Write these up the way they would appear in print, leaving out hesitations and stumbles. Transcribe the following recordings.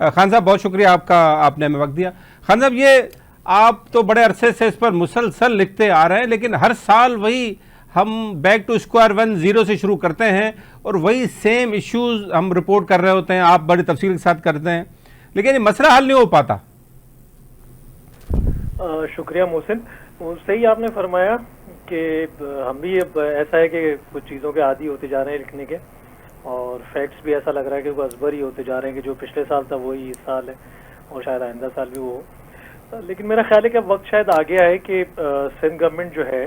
खान साहब बहुत शुक्रिया आपका, आपने हमें वक्त दिया। खान साहब, ये आप तो बड़े अरसे से इस पर मुसलसल लिखते आ रहे हैं, लेकिन हर साल वही हम back to square one zero से शुरू करते हैं और वही सेम इश्यूज हम रिपोर्ट कर रहे होते हैं, आप बड़ी तफसील के साथ करते हैं, लेकिन ये मसला हल नहीं हो पाता। शुक्रिया मोहसिन, सही आपने फरमाया कि हम भी अब ऐसा है कि कुछ चीज़ों के आदी होते जा रहे हैं लिखने के, और फैक्ट्स भी ऐसा लग रहा है कि वो अजबर ही होते जा रहे हैं कि जो पिछले साल था वही इस साल है और शायद आइंदा साल भी वो हो। लेकिन मेरा ख्याल है कि अब वक्त शायद आ गया है कि सिंध गवर्नमेंट जो है,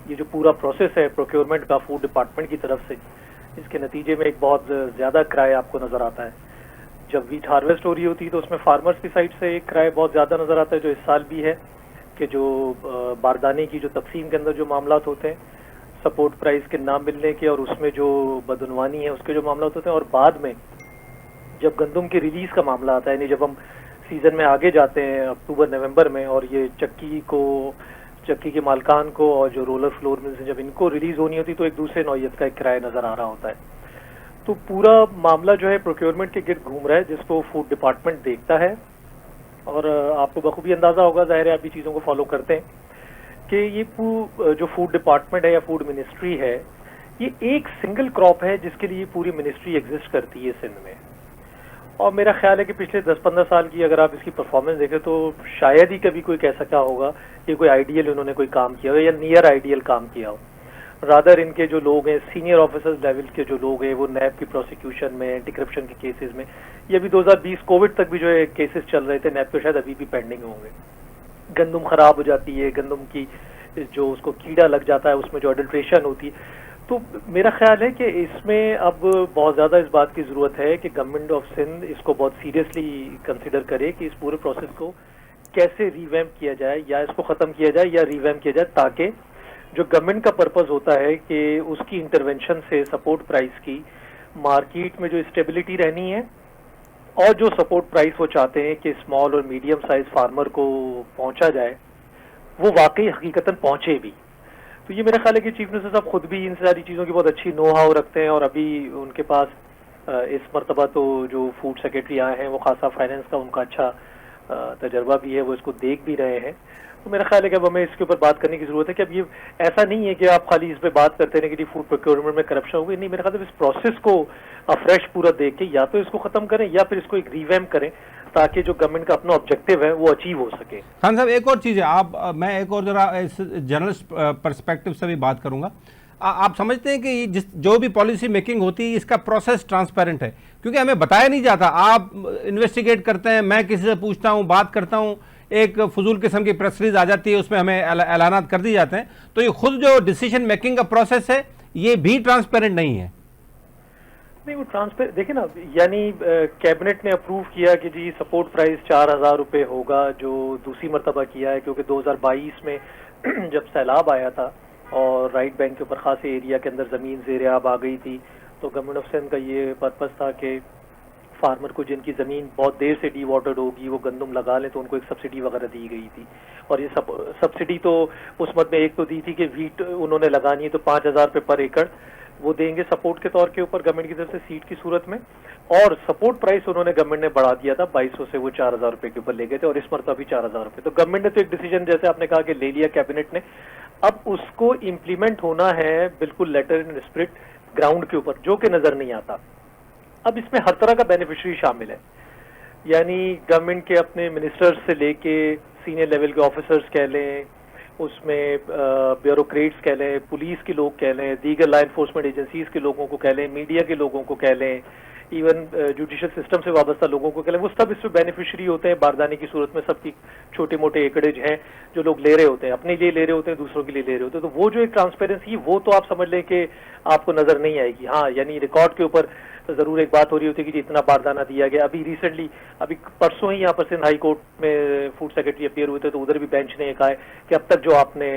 ये जो पूरा प्रोसेस है प्रोक्योरमेंट का फूड डिपार्टमेंट की तरफ से, इसके नतीजे में एक बहुत ज़्यादा किराए आपको नज़र आता है। जब वीट हार्वेस्ट हो रही होती है तो उसमें फार्मर्स की साइड से एक किराया बहुत ज़्यादा नज़र आता है, जो इस साल भी है कि जो बारदाने की जो तकसीम के अंदर जो मामलात होते हैं, सपोर्ट प्राइस के ना मिलने के और उसमें जो बदनवानी है उसके जो मामला होते हैं, और बाद में जब गंदम की रिलीज का मामला आता है, यानी जब हम सीजन में आगे जाते हैं अक्टूबर नवंबर में, और ये चक्की के मालकान को और जो रोलर फ्लोर मिल्स जब इनको रिलीज होनी होती तो एक दूसरे नौयत का एक किराया नजर आ रहा होता है। तो पूरा मामला जो है प्रोक्योरमेंट के गिर्द घूम रहा है, जिसको फूड डिपार्टमेंट देखता है। और आपको बखूबी अंदाजा होगा, जाहिर है आप भी चीज़ों को फॉलो करते हैं, कि ये जो फूड डिपार्टमेंट है या फूड मिनिस्ट्री है, ये एक सिंगल क्रॉप है जिसके लिए पूरी मिनिस्ट्री एग्जिस्ट करती है सिंध में। और मेरा ख्याल है कि पिछले 10-15 साल की अगर आप इसकी परफॉर्मेंस देखें तो शायद ही कभी कोई कह सका होगा कि कोई आइडियल उन्होंने कोई काम किया हो या नियर आइडियल काम किया हो। रादर इनके जो लोग हैं, सीनियर ऑफिसर्स लेवल के जो लोग हैं, वो नैब की प्रोसिक्यूशन में, एंटी करप्शन के केसेस में, ये भी 2020 कोविड तक भी जो है केसेस चल रहे थे, नैब के शायद अभी भी पेंडिंग होंगे। गंदम खराब हो जाती है, गंदम की जो उसको कीड़ा लग जाता है, उसमें जो अडल्ट्रेशन होती है। तो मेरा ख्याल है कि इसमें अब बहुत ज़्यादा इस बात की ज़रूरत है कि गवर्नमेंट ऑफ सिंध इसको बहुत सीरियसली कंसिडर करे कि इस पूरे प्रोसेस को कैसे रिवैम्प किया जाए, या इसको ख़त्म किया जाए या रिवैम्प किया जाए, ताकि जो गवर्नमेंट का पर्पस होता है कि उसकी इंटरवेंशन से सपोर्ट प्राइस की मार्केट में जो स्टेबिलिटी रहनी है, और जो सपोर्ट प्राइस वो चाहते हैं कि स्मॉल और मीडियम साइज फार्मर को पहुंचा जाए, वो वाकई हकीकतन पहुंचे भी। तो ये मेरा ख्याल है कि चीफ मिनिस्टर साहब खुद भी इन सारी चीज़ों की बहुत अच्छी नो हाउ रखते हैं, और अभी उनके पास इस मरतबा तो जो फूड सेक्रेटरी आए हैं वो खासा फाइनेंस का उनका अच्छा तजर्बा भी है, वो इसको देख भी रहे हैं। तो मेरा ख्याल है कि अब हमें इसके ऊपर बात करने की जरूरत है कि अब ये ऐसा नहीं है कि आप खाली इस पे बात करते हैं कि फूड प्रोक्योरमेंट में करप्शन हो गई। नहीं, मेरे ख्याल से इस प्रोसेस को फ्रेश पूरा देख के या तो इसको खत्म करें या फिर इसको एक रिवैम्प करें, ताकि जो गवर्नमेंट का अपना ऑब्जेक्टिव है वो अचीव हो सके। खान साहब, एक और चीज़ है, मैं एक और जरा इस जर्नलिस्ट पर्सपेक्टिव से भी बात करूंगा। आप समझते हैं कि जो भी पॉलिसी मेकिंग होती है इसका प्रोसेस ट्रांसपेरेंट है? क्योंकि हमें बताया नहीं जाता, आप इन्वेस्टिगेट करते हैं, मैं किसी से पूछता हूं, बात करता हूं, एक फजूल किस्म की प्रेस रिलीज आ जाती है, उसमें हमें ऐलानात कर दिए जाते हैं। तो ये खुद जो डिसीजन मेकिंग का प्रोसेस है ये भी ट्रांसपेरेंट नहीं है। नहीं, वो ट्रांसपेरेंट देखिए ना, यानी कैबिनेट ने अप्रूव किया कि जी सपोर्ट प्राइस 4,000 रुपये होगा, जो दूसरी मरतबा किया है, क्योंकि 2022 में जब सैलाब आया था और राइट बैंक के ऊपर खासे एरिया के अंदर ज़मीन ज़ेर-ए-आब आ गई थी, तो गवर्नमेंट ऑफ सिंध का ये पर्पस था कि फार्मर को जिनकी ज़मीन बहुत देर से डी वाटर्ड होगी वो गंदम लगा लें, तो उनको एक सब्सिडी वगैरह दी गई थी। और ये सब्सिडी तो उस मद में एक तो दी थी कि वीट उन्होंने लगानी है तो 5,000 रुपये पर एकड़ वो देंगे सपोर्ट के तौर के ऊपर गवर्नमेंट की तरफ से सीड की सूरत में, और सपोर्ट प्राइस उन्होंने गवर्नमेंट ने बढ़ा दिया था 2,200 से वो 4,000 रुपये के ऊपर ले गए थे, और इस मरतबा भी 4,000 रुपये। तो गवर्नमेंट ने तो एक डिसीजन, जैसे आपने कहा, कि ले लिया कैबिनेट ने। अब उसको इम्प्लीमेंट होना है बिल्कुल लेटर इन स्पिरिट ग्राउंड के ऊपर, जो कि नजर नहीं आता। अब इसमें हर तरह का बेनिफिशरी शामिल है, यानी गवर्नमेंट के अपने मिनिस्टर्स से लेके सीनियर लेवल के ऑफिसर्स कह लें, उसमें ब्यूरोक्रेट्स कह लें, पुलिस के लोग कह लें, दीगर लॉ एनफोर्समेंट एजेंसीज के लोगों को कह लें, मीडिया के लोगों को कह लें, इवन जुडिशल सिस्टम से वाबस्ता लोगों को कह लें, वो सब इसमें बेनिफिशरी होते हैं। बारदाने की सूरत में सबकी छोटे मोटे एकड़ेज हैं जो लोग ले रहे होते हैं, अपने लिए ले रहे होते हैं, दूसरों के लिए ले रहे होते हैं। तो वो जो एक ट्रांसपेरेंसी, वो तो आप समझ लें कि आपको नजर नहीं आएगी। हाँ, यानी रिकॉर्ड के ऊपर जरूर एक बात हो रही होती है कि इतना बारदाना दिया गया। अभी रिसेंटली, अभी परसों ही यहाँ पर सिंध हाई कोर्ट में फूड सेक्रेटरी अपीयर हुए थे, तो उधर भी बेंच ने कहा है कि अब तक जो आपने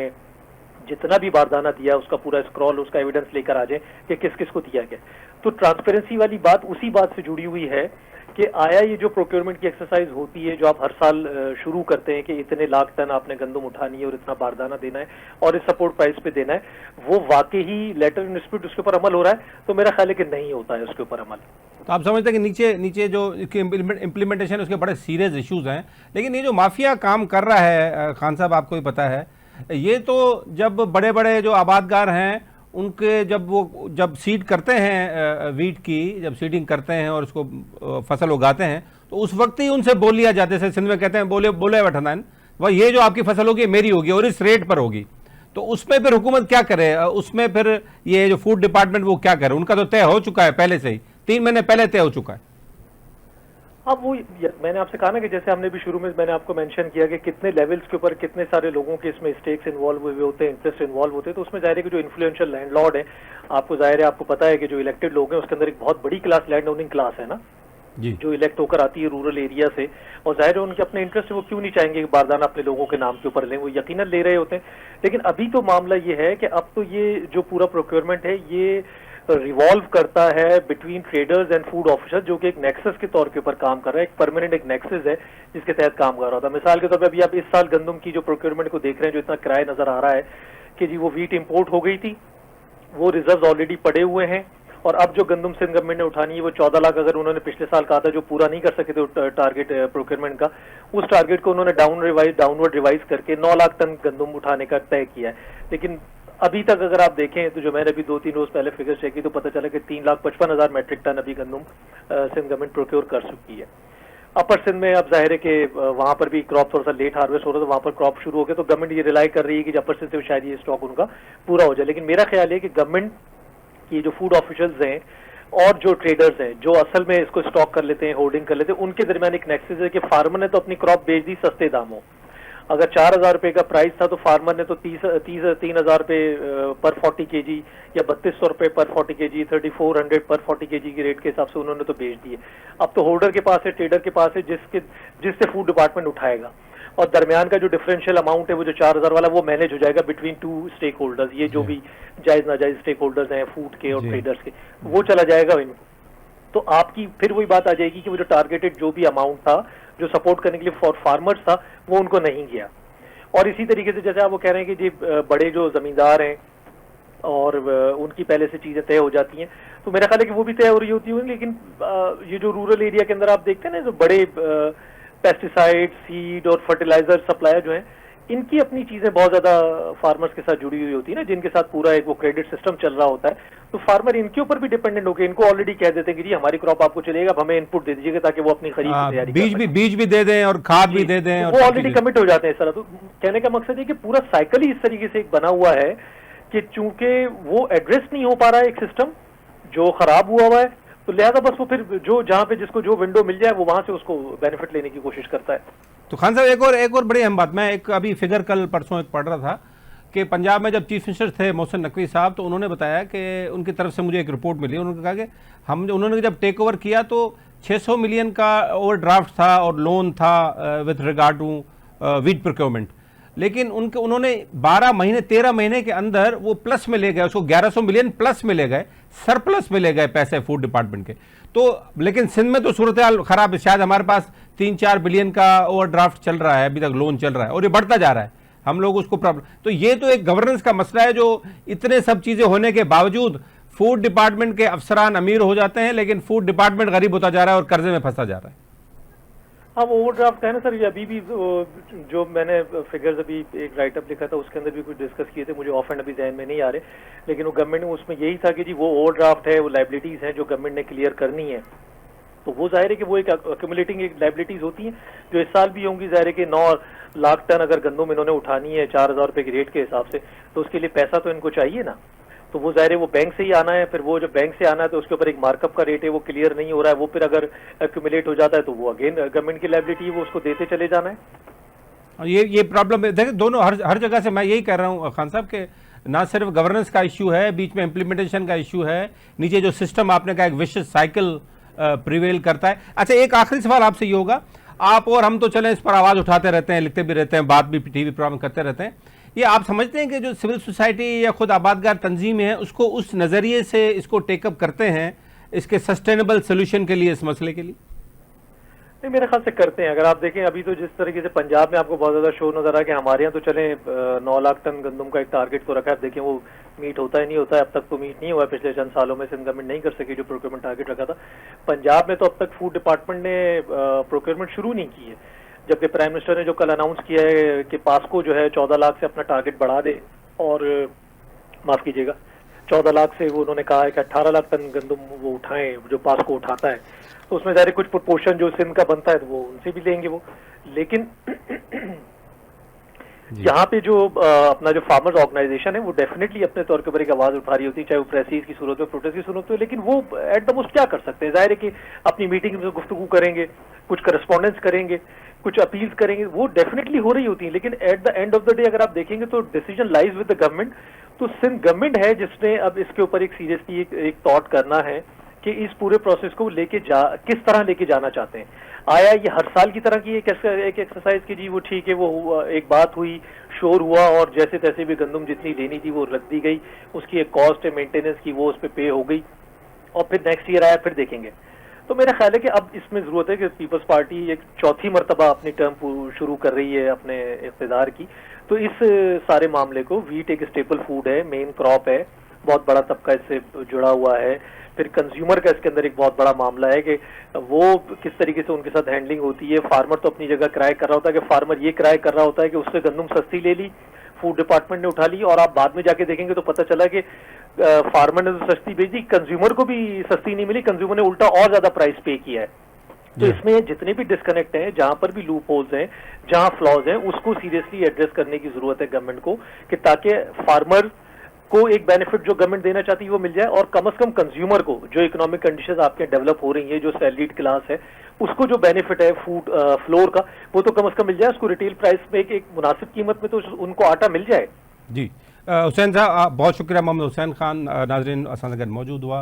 जितना भी बारदाना दिया उसका पूरा स्क्रॉल, उसका एविडेंस लेकर आ जाए कि किस किस को दिया गया। तो ट्रांसपेरेंसी वाली बात उसी बात से जुड़ी हुई है कि आया ये जो प्रोक्योरमेंट की एक्सरसाइज होती है, जो आप हर साल शुरू करते हैं कि इतने लाख टन आपने गंदम उठानी है और इतना बारदाना देना है और इस सपोर्ट प्राइस पे देना है, वो वाकई ही लेटर इन डिस्प्यूट उसके ऊपर अमल हो रहा है? तो मेरा ख्याल है कि नहीं होता है उसके ऊपर अमल। तो आप समझते हैं कि नीचे नीचे जो इसकी इम्प्लीमेंटेशन उसके बड़े सीरियस इश्यूज हैं। लेकिन ये जो माफिया काम कर रहा है खान साहब, आपको भी पता है, ये तो जब बड़े बड़े जो आबादगार हैं उनके जब सीड करते हैं वीट की, जब सीडिंग करते हैं और उसको फसल उगाते हैं, तो उस वक्त ही उनसे बोल लिया जाता है। जैसे सिंध में कहते हैं बोले वठनान, वह ये जो आपकी फसल होगी मेरी होगी और इस रेट पर होगी। तो उसमें फिर हुकूमत क्या करे? उसमें फिर ये जो फूड डिपार्टमेंट वो क्या करे? उनका तो तय हो चुका है पहले से ही, 3 महीने पहले तय हो चुका है। अब वो मैंने आपसे कहा ना कि जैसे हमने भी शुरू में मैंने आपको मेंशन किया कि कितने लेवल्स के ऊपर कितने सारे लोगों के इसमें स्टेक्स इन्वॉल्व हुए होते हैं, इंटरेस्ट इन्वॉल्व होते हैं। तो उसमें जाहिर है कि जो इन्फ्लुएंशियल लैंडलॉर्ड है, आपको जाहिर है, आपको पता है कि जो इलेक्टेड लोग हैं उसके अंदर एक बहुत बड़ी क्लास लैंड ओनिंग क्लास है ना जी, जो इलेक्ट होकर आती है रूरल एरिया से, और जाहिर है उनके अपने इंटरेस्ट है, वो क्यों नहीं चाहेंगे कि बारदाना अपने लोगों के नाम के ऊपर लें, वो यकीनन ले रहे होते हैं। लेकिन अभी तो मामला ये है कि अब तो ये जो पूरा प्रोक्योरमेंट है ये रिवॉल्व करता है between traders and food officers, जो कि एक नेक्सस के तौर के ऊपर काम कर रहा है, एक परमानेंट एक नेक्सस है जिसके तहत काम कर रहा था। मिसाल के तौर पर अभी आप इस साल गंदम की जो प्रोक्योरमेंट को देख रहे हैं, जो इतना किराया नजर आ रहा है कि जी वो वीट इंपोर्ट हो गई थी, वो रिजर्व ऑलरेडी पड़े हुए हैं, और अब जो गंदम सिंध गवर्नमेंट ने उठानी है वो 14 लाख, अगर उन्होंने पिछले साल कहा था जो पूरा नहीं कर सके थे टारगेट प्रोक्योरमेंट का, उस टारगेट को उन्होंने डाउनवर्ड रिवाइज करके 9 लाख टन गंदम उठाने का तय किया है। लेकिन अभी तक अगर आप देखें तो जो मैंने अभी 2-3 रोज पहले फिगर चेक की तो पता चला कि 3,55,000 मैट्रिक टन अभी गंदम सिंध गवर्नमेंट प्रोक्योर कर चुकी है। अपर सिंध में अब जाहिर है कि वहां पर भी क्रॉप थोड़ा सा लेट हार्वेस्ट हो रहा था, वहां पर क्रॉप शुरू हो गया, तो गवर्नमेंट ये रिलाई कर रही है कि अपर सिंध से शायद ये स्टॉक उनका पूरा हो जाए। लेकिन मेरा ख्याल है कि गवर्नमेंट की जो फूड ऑफिशियल्स हैं और जो ट्रेडर्स हैं जो असल में इसको स्टॉक कर लेते हैं, होल्डिंग कर लेते हैं, उनके दरमियान एक नेक्सस है कि फार्मर ने तो अपनी क्रॉप बेच दी सस्ते दामों। अगर 4,000 रुपए का प्राइस था तो फार्मर ने तो 3,000 रुपए पर 40 केजी या 3,200 रुपए पर 40 केजी, 3,400 पर 40 केजी की रेट के हिसाब से उन्होंने तो बेच दिए। अब तो होल्डर के पास है, ट्रेडर के पास है, जिससे फूड डिपार्टमेंट उठाएगा, और दरमियान का जो डिफरेंशियल अमाउंट है वो जो 4,000 वाला वो मैनेज हो जाएगा बिटवीन 2 स्टेक होल्डर्स, ये जो भी जायज नाजायज स्टेक होल्डर्स हैं फूड के और ट्रेडर्स के, वो चला जाएगा इन। तो आपकी फिर वही बात आ जाएगी कि वो जो टारगेटेड जो भी अमाउंट था जो सपोर्ट करने के लिए फॉर फार्मर्स था वो उनको नहीं गया। और इसी तरीके से जैसे आप वो कह रहे हैं कि जी बड़े जो जमींदार हैं और उनकी पहले से चीजें तय हो जाती हैं, तो मेरा ख्याल है कि वो भी तय हो रही होती होंगी। लेकिन ये जो रूरल एरिया के अंदर आप देखते हैं ना, जो बड़े पेस्टिसाइड, सीड और फर्टिलाइजर सप्लायर जो हैं, इनकी अपनी चीजें बहुत ज्यादा फार्मर्स के साथ जुड़ी हुई होती है ना, जिनके साथ पूरा एक वो क्रेडिट सिस्टम चल रहा होता है, तो फार्मर इनके ऊपर भी डिपेंडेंट होकर इनको ऑलरेडी कह देते हैं कि जी हमारी क्रॉप आपको चलेगा, अब हमें इनपुट दे दीजिएगा ताकि वो अपनी खरीद की तैयारी बीज भी दे दें और खाद भी दे दें, वो ऑलरेडी कमिट हो जाते हैं इस तरह। तो कहने का मकसद है कि पूरा साइकिल ही इस तरीके से एक बना हुआ है कि चूंकि वो एड्रेस नहीं हो पा रहा है एक सिस्टम जो खराब हुआ है, तो लिहाजा बस वो फिर जो जहां पे जिसको जो विंडो मिल जाए वो वहां से उसको बेनिफिट लेने की कोशिश करता है। तो खान साहब एक और बड़ी अहम बात, मैं एक अभी फिगर कल परसों एक पढ़ रहा था कि पंजाब में जब चीफ मिनिस्टर थे मोहसिन नकवी साहब, तो उन्होंने बताया कि उनकी तरफ से मुझे एक रिपोर्ट मिली, उन्होंने कहा कि उन्होंने जब टेक ओवर किया तो 600 मिलियन का ओवरड्राफ्ट था और लोन था with regard to wheat procurement, लेकिन उन्होंने 12 महीने 13 महीने के अंदर वो प्लस में ले गए, उसको 1100 मिलियन प्लस में ले गए, सरप्लस में ले गए पैसे फूड डिपार्टमेंट के। तो लेकिन सिंध में तो सूरत हाल खराब है, शायद हमारे पास 3-4 बिलियन का ओवरड्राफ्ट चल रहा है, अभी तक लोन चल रहा है और ये बढ़ता जा रहा है, हम लोग उसको प्रॉब्लम। तो ये तो एक गवर्नेंस का मसला है, जो इतने सब चीजें होने के बावजूद फूड डिपार्टमेंट के अफसरान अमीर हो जाते हैं लेकिन फूड डिपार्टमेंट गरीब होता जा रहा है और कर्जे में फंसा जा रहा है। अब ओवरड्राफ्ट है ना सर, ये अभी भी जो मैंने फिगर्स अभी एक राइटअप लिखा था उसके अंदर भी कुछ डिस्कस किए थे, मुझे ऑफ एंड अभी ध्यान में नहीं आ रहे, लेकिन वो गवर्नमेंट ने उसमें यही था कि जी वो ओवरड्राफ्ट है, वो लाइबिलिटीज हैं जो गवर्नमेंट ने क्लियर करनी है। तो वो जाहिर है कि वो एक अक्यूमुलेटिंग एक लाइबिलिटीज होती हैं जो इस साल भी होंगी। जाहिर है कि 9 लाख टन अगर गंदम इन्होंने उठानी है 4,000 रुपए की रेट के हिसाब से, तो उसके लिए पैसा तो इनको चाहिए ना, तो वो जाहिर है वो बैंक से ही आना है। फिर वो जब बैंक से आना है तो उसके ऊपर एक मार्कअप का रेट है, वो क्लियर नहीं हो रहा है, वो फिर अगर एक्यूमुलेट हो जाता है तो वो अगेन गवर्नमेंट की लायबिलिटी है, वो उसको देते चले जाना है। ये प्रॉब्लम है, देखिए दोनों हर जगह से मैं यही कह रहा हूँ खान साहब के, ना सिर्फ गवर्नेंस का इश्यू है, बीच में इम्प्लीमेंटेशन का इश्यू है, नीचे जो सिस्टम आपने कहा एक विशियस साइकिल प्रिवेल करता है। अच्छा, एक आखिरी सवाल आपसे ये होगा, आप और हम तो चले इस पर आवाज उठाते रहते हैं, लिखते भी रहते हैं, बात भी टीवी प्रोग्राम करते रहते हैं, ये आप समझते हैं कि जो सिविल सोसाइटी या खुद आबादगार तंजीमें हैं उसको उस नज़रिए से इसको टेकअप करते हैं इसके सस्टेनेबल सोल्यूशन के लिए, इस मसले के लिए? नहीं, मेरे ख्याल से करते हैं। अगर आप देखें अभी तो जिस तरीके से पंजाब में आपको बहुत ज्यादा शो नजर आ कि हमारे यहाँ तो चले 9 लाख टन गंदम का एक टारगेट तो रखा है। अब देखें वो मीट होता है नहीं होता है, अब तक तो मीट नहीं हुआ है। पिछले चंद सालों में सिंध गवर्नमेंट नहीं कर सकी जो प्रोक्योरमेंट टारगेट रखा था। पंजाब में तो अब तक फूड डिपार्टमेंट ने प्रोक्योरमेंट शुरू नहीं की है, जबकि प्राइम मिनिस्टर ने जो कल अनाउंस किया है कि पास्को जो है 14 लाख से अपना टारगेट बढ़ा दे, और माफ कीजिएगा 14 लाख से वो उन्होंने कहा है कि 18 लाख टन गंदम वो उठाएं जो पास्को उठाता है। तो उसमें ज़ाहिर कुछ प्रोपोर्शन जो सिंध का बनता है तो वो उनसे भी लेंगे वो। लेकिन यहाँ पे जो अपना जो फार्मर्स ऑर्गेनाइजेशन है वो डेफिनेटली अपने तौर के ऊपर एक आवाज उठा रही होती है, चाहे वो प्रेसिस की सूरत में, प्रोटेस्ट की सूरत में। लेकिन वो एट द मोस्ट क्या कर सकते हैं? जाहिर है कि अपनी मीटिंग में गुफ्तगू करेंगे, कुछ करस्पॉन्डेंस करेंगे, कुछ अपील करेंगे, वो डेफिनेटली हो रही होती है। लेकिन at the end of the day अगर आप देखेंगे तो decision lies with the government. तो सिंध गवर्नमेंट है जिसने अब इसके ऊपर एक सीरियसली एक थॉट करना है कि इस पूरे प्रोसेस को लेके किस तरह लेके जाना चाहते हैं। आया ये हर साल की तरह की एक एक्सरसाइज की जी वो ठीक है, वो एक बात हुई, शोर हुआ और जैसे तैसे भी गंदम जितनी लेनी थी वो रख दी गई, उसकी एक कॉस्ट है मेंटेनेंस की वो उस पर पे हो गई, और फिर नेक्स्ट ईयर आया फिर देखेंगे। तो मेरा ख्याल है कि अब इसमें जरूरत है कि पीपल्स पार्टी एक चौथी मरतबा अपनी टर्म शुरू कर रही है अपने इख्तिदार की। तो इस सारे मामले को, वीट एक स्टेपल फूड है, मेन क्रॉप है, बहुत बड़ा तबका इससे जुड़ा हुआ है। फिर कंज्यूमर का इसके अंदर एक बहुत बड़ा मामला है कि वो किस तरीके से उनके साथ हैंडलिंग होती है। फार्मर तो अपनी जगह क्राई कर रहा होता है कि फार्मर ये क्राई कर रहा होता है कि उससे गंदम सस्ती ले ली, फूड डिपार्टमेंट ने उठा ली, और आप बाद में जाके देखेंगे तो पता चला कि फार्मर ने तो सस्ती बेच दी, कंज्यूमर को भी सस्ती नहीं मिली, कंज्यूमर ने उल्टा और ज्यादा प्राइस पे किया है। तो इसमें जितने भी डिस्कनेक्ट हैं, जहां पर भी लूप होल्स हैं, जहां फ्लॉज हैं, उसको सीरियसली एड्रेस करने की जरूरत है गवर्नमेंट को, कि ताकि फार्मर को एक बेनिफिट जो गवर्नमेंट देना चाहती है वो मिल जाए, और कम से कम कंज्यूमर को, जो इकोनॉमिक कंडीशंस आपके डेवलप हो रही है, जो सैलरीड क्लास है, उसको जो बेनिफिट है फूड फ्लोर का वो तो कम से कम मिल जाए। उसको रिटेल प्राइस में एक मुनासिब कीमत में तो उनको आटा मिल जाए। जी हुसैन साहब बहुत शुक्रिया। मोहम्मद हुसैन खान नाजरीन असानगंज मौजूद हुआ।